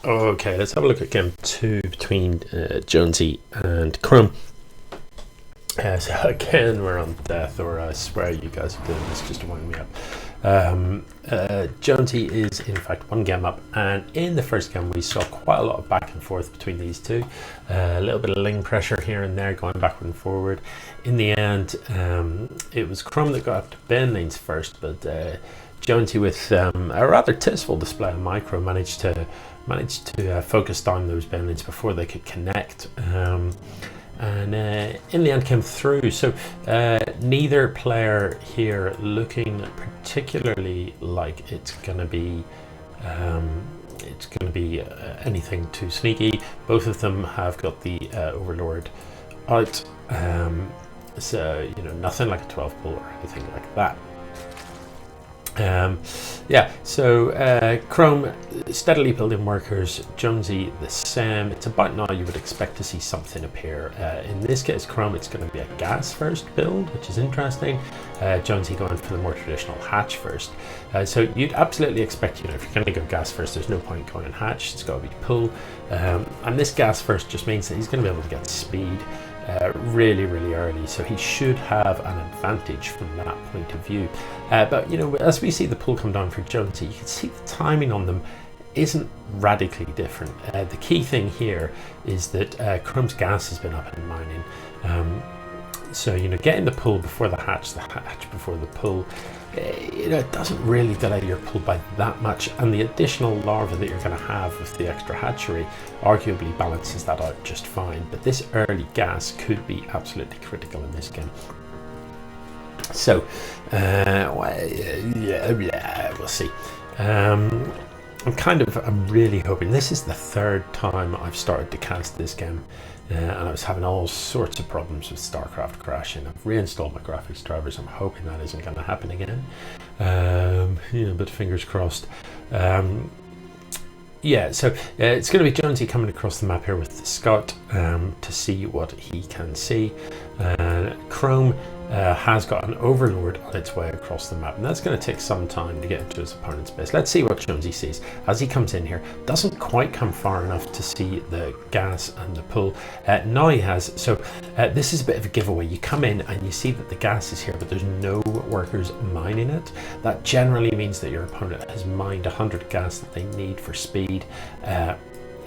Okay, let's have a look at game 2 between Jonesy and Chrome. So again, we're on death, or I swear you guys are doing this just to wind me up. Jonesy is in fact one game up, and in the first game we saw quite a lot of back and forth between these two. A little bit of ling pressure here and there, going backward and forward. In the end, it was Chrome that got up to bin lanes first, but Jonesy, with a rather tasteful display of micro, managed to focus down those bin lanes before they could connect. And in the end came through. So neither player here looking particularly like it's going to be anything too sneaky. Both of them have got the Overlord out, so nothing like a 12 pull or anything like that. So Chrome steadily building workers, Jonesy the same. It's about now you would expect to see something appear. In this case, Chrome, it's going to be a gas first build, which is interesting. Jonesy going for the more traditional hatch first. So you'd absolutely expect, if you're going to go gas first, there's no point going hatch. It's got to be pull. And this gas first just means that he's going to be able to get speed really early, so he should have an advantage from that point of view. But as we see the pull come down for Jonesy, you can see the timing on them isn't radically different. The key thing here is that Chrome's gas has been up and mining, so getting the pull before the hatch before the pull, it doesn't really delay your pull by that much, and the additional larva that you're going to have with the extra hatchery arguably balances that out just fine. But this early gas could be absolutely critical in this game. So we'll see. I'm really hoping. This is the third time I've started to cast this game, and I was having all sorts of problems with StarCraft crashing. I've reinstalled my graphics drivers. I'm hoping that isn't going to happen again. But fingers crossed. So it's going to be Jonesy coming across the map here with the scout to see what he can see. Chrome has got an Overlord on its way across the map, and that's going to take some time to get into his opponent's base. Let's see what Jonesy sees as he comes in here. Doesn't quite come far enough to see the gas and the pull. Now he has. So this is a bit of a giveaway. You come in and you see that the gas is here, but there's no workers mining it. That generally means that your opponent has mined 100 gas that they need for speed.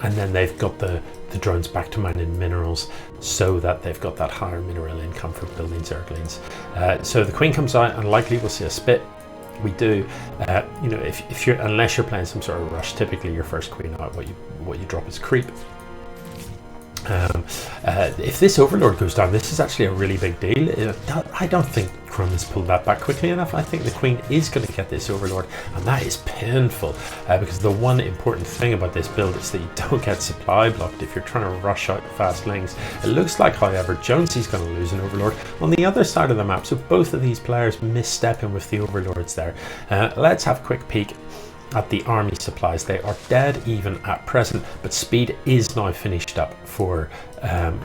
And then they've got the drones back to mining minerals, so that they've got that higher mineral income for building zerglings. So the queen comes out, and likely we'll see a spit. We do, if you're, unless you're playing some sort of rush, typically your first queen out, what you drop is creep. If this Overlord goes down, this is actually a really big deal. I don't think Chrome has pulled that back quickly enough. I think the Queen is going to get this Overlord, and that is painful, because the one important thing about this build is that you don't get supply blocked if you're trying to rush out fast lings. It looks like, however, Jonesy's going to lose an Overlord on the other side of the map, so both of these players misstepping with the Overlords there. Let's have a quick peek at the army supplies. They are dead even at present, but speed is now finished up for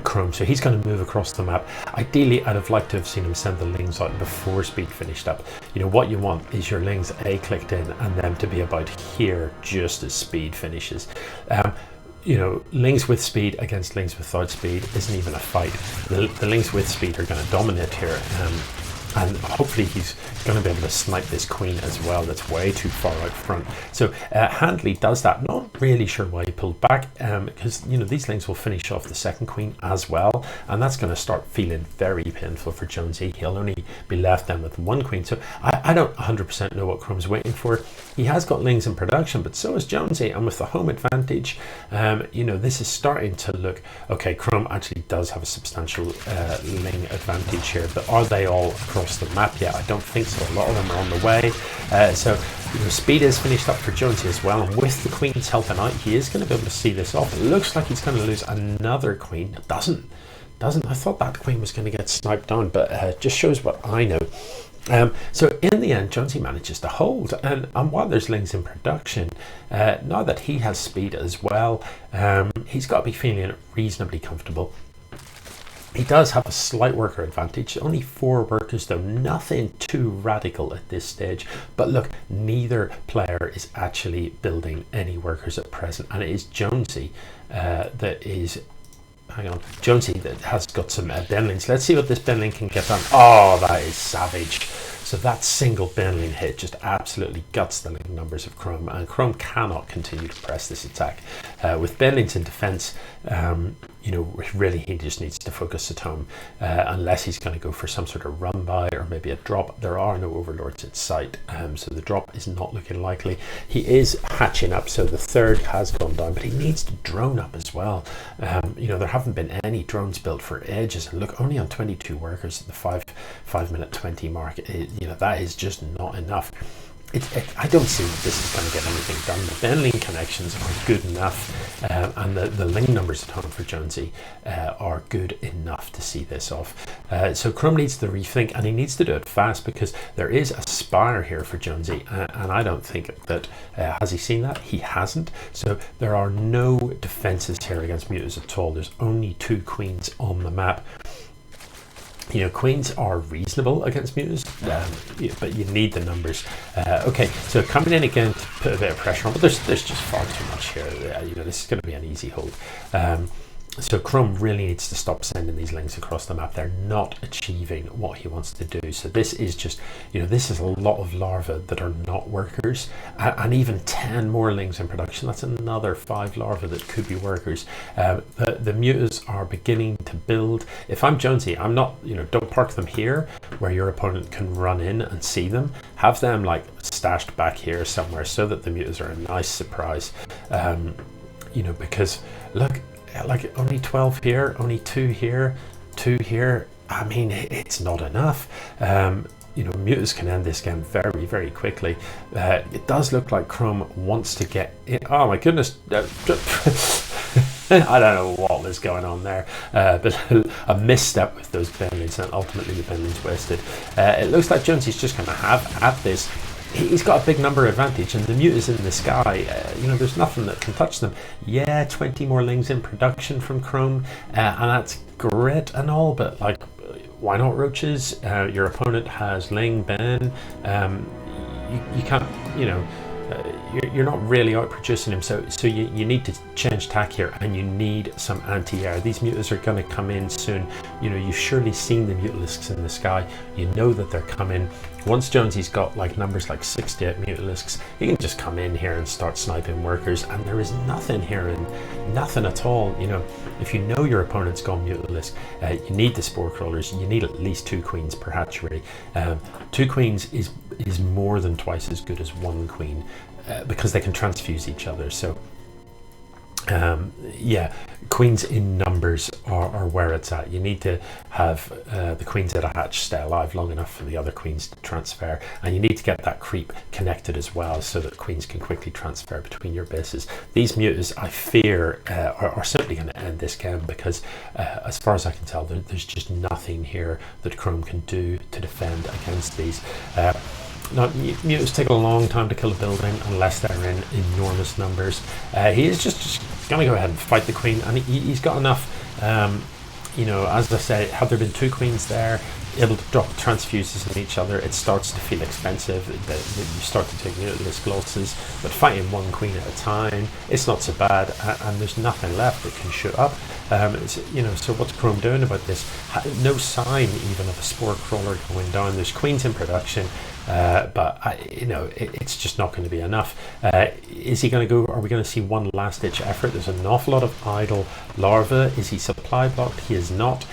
Chrome, so he's going to move across the map. Ideally, I'd have liked to have seen him send the lings out before speed finished up. What you want is your lings clicked in and them to be about here just as speed finishes. Lings with speed against lings without speed isn't even a fight. The lings with speed are going to dominate here. And hopefully he's going to be able to snipe this queen as well. That's way too far out front. So Handley does that. Not really sure why he pulled back, because these lings will finish off the second queen as well, and that's going to start feeling very painful for Jonesy. He'll only be left then with one queen. So I don't 100% know what Chrome's waiting for. He has got lings in production, but so is Jonesy, and with the home advantage, this is starting to look okay. Chrome actually does have a substantial ling advantage here, but are they all across the map yet? I don't think so. A lot of them are on the way. So speed is finished up for Jonesy as well, and with the queens helping out, he is going to be able to see this off. It looks like he's going to lose another queen. It doesn't. I thought that queen was going to get sniped down, but it just shows what I know. So in the end, Jonesy manages to hold, and while there's lings in production, now that he has speed as well, he's got to be feeling reasonably comfortable. He does have a slight worker advantage, only 4 workers though, nothing too radical at this stage. But look, neither player is actually building any workers at present, and it is Jonesy that is, hang on, Jonesy that has got some Benlings. Let's see what this Benling can get done. Oh, that is savage. So that single Benling hit just absolutely guts the ling numbers of Chrome, and Chrome cannot continue to press this attack. With Benlings in defense, you know, really he just needs to focus at home, unless he's going to go for some sort of run by or maybe a drop. There are no overlords in sight, so the drop is not looking likely. He is hatching up, so the third has gone down, but he needs to drone up as well. You know, there haven't been any drones built for ages, and look, only on 22 workers at the 5 minute 20 mark. You know, that is just not enough. I don't see that this is going to get anything done. The Benling connections are good enough, and the ling numbers at home for Jonesy are good enough to see this off. So Chrome needs to rethink, and he needs to do it fast, because there is a spire here for Jonesy, and I don't think that, has he seen that? He hasn't. So there are no defenses here against mutas at all. There's only 2 queens on the map. You know, queens are reasonable against mutas, but you need the numbers. Okay, so coming in again to put a bit of pressure on, but there's just far too much here. You know, this is going to be an easy hold. So Chrome really needs to stop sending these links across the map. They're not achieving what he wants to do. So this is just, you know, this is a lot of larvae that are not workers, and even 10 more links in production. That's another 5 larvae that could be workers. The mutas are beginning to build. If I'm Jonesy, I'm not, you know, don't park them here where your opponent can run in and see them. Have them like stashed back here somewhere so that the mutas are a nice surprise. You know, because look, like only 12 here, only 2 here, 2 here. I mean, it's not enough. You know, mutas can end this game very, very quickly. It does look like Chrome wants to get in. Oh my goodness. I don't know what is going on there, but a misstep with those Benlings, and ultimately the Benlings wasted. It looks like Jonesy's just going to have at this. He's got a big number advantage, and the mutas in the sky, you know, there's nothing that can touch them. Yeah, 20 more lings in production from Chrome, and that's great and all, but like, why not roaches? Your opponent has ling, Ben. You can't, you know, you're not really out producing him, so you need to change tack here, and you need some anti-air. These mutas are going to come in soon. You know, you've surely seen the mutalisks in the sky. You know that they're coming. Once Jonesy's got like numbers like 68 mutalisks, he can just come in here and start sniping workers, and there is nothing here, and nothing at all. You know, if you know your opponent's gone mutalisk, you need the spore crawlers. You need at least 2 queens per hatchery. 2 queens is more than twice as good as 1 queen, because they can transfuse each other. So yeah, queens in numbers are where it's at. You need to have the queens that are hatched stay alive long enough for the other queens to transfer, and you need to get that creep connected as well, so that queens can quickly transfer between your bases. These mutas, I fear, are simply going to end this game, because as far as I can tell, there's just nothing here that Chrome can do to defend against these. Now, mutas take a long time to kill a building unless they're in enormous numbers. He is just going to go ahead and fight the queen, and he's got enough. You know, as I say, had there been 2 queens there, able to drop transfuses in each other, it starts to feel expensive. You start to take mutalisk losses, but fighting 1 queen at a time, it's not so bad, and there's nothing left that can shoot up. You know, so what's Chrome doing about this? No sign even of a spore crawler going down. There's queens in production, but you know, it's just not going to be enough. Is he going to go? Are we going to see one last ditch effort? There's an awful lot of idle larvae. Is he supply blocked? He is not.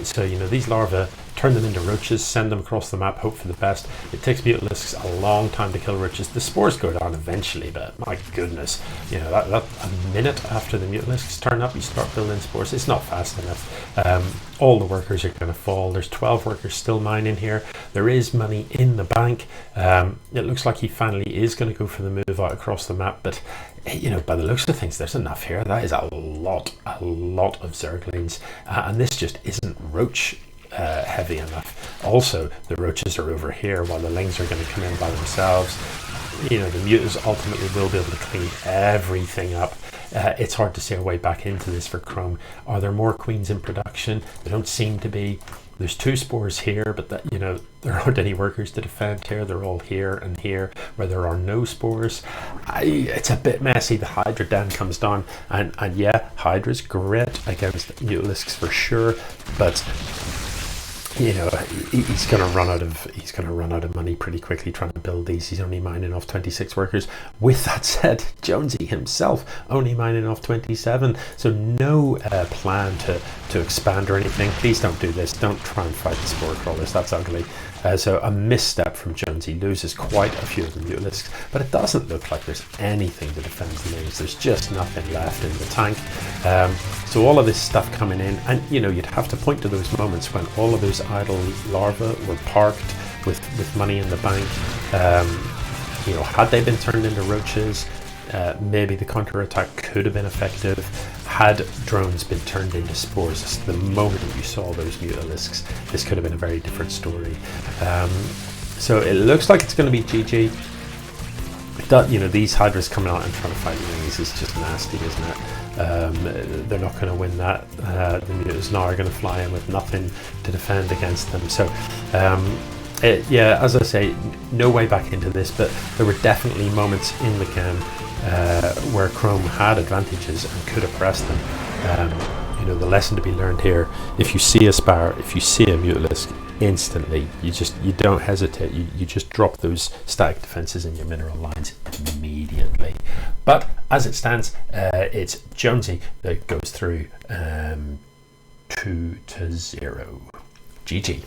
So you know, these larvae, turn them into roaches, send them across the map, hope for the best. It takes mutalisks a long time to kill roaches. The spores go down eventually, but my goodness, you know, that a minute after the mutalisks turn up, you start building spores. It's not fast enough. All the workers are going to fall. There's 12 workers still mining here. There is money in the bank. It looks like he finally is going to go for the move out across the map, but you know, by the looks of things, there's enough here. That is a lot of zerglings, and this just isn't roach heavy enough. Also, the roaches are over here while the lings are going to come in by themselves. You know, the mutas ultimately will be able to clean everything up. it's hard to see a way back into this for Chrome. Are there more queens in production? There don't seem to be. There's 2 spores here, but that, you know, there aren't any workers to defend here. They're all here and here where there are no spores. It's a bit messy. The Hydra then comes down, and yeah, Hydra's great against Mutalisks for sure, but you know, he's going to run out of money pretty quickly trying to build these. He's only mining off 26 workers. With that said, Jonesy himself only mining off 27, so no plan to expand or anything. Please don't do this. Don't try and fight the spore crawlers. That's ugly. So a misstep from Jonesy, loses quite a few of the Mutalisks, but it doesn't look like there's anything to defend the lanes. There's just nothing left in the tank. So all of this stuff coming in, and you know, you'd have to point to those moments when all of those idle larvae were parked with money in the bank. You know, had they been turned into roaches, maybe the counterattack could have been effective. Had drones been turned into spores the moment that you saw those Mutalisks, this could have been a very different story. So it looks like it's going to be GG. You know, these Hydras coming out and trying to fight wings is just nasty, isn't it? They're not going to win that. The Mutants now are going to fly in with nothing to defend against them. So yeah, as I say, no way back into this, but there were definitely moments in the game where Chrome had advantages and could have pressed them. You know, the lesson to be learned here: if you see a Spar, if you see a Mutalisk, instantly you don't hesitate. You just drop those static defenses in your mineral lines immediately. But as it stands, it's Jonesy that goes through 2-0. GG.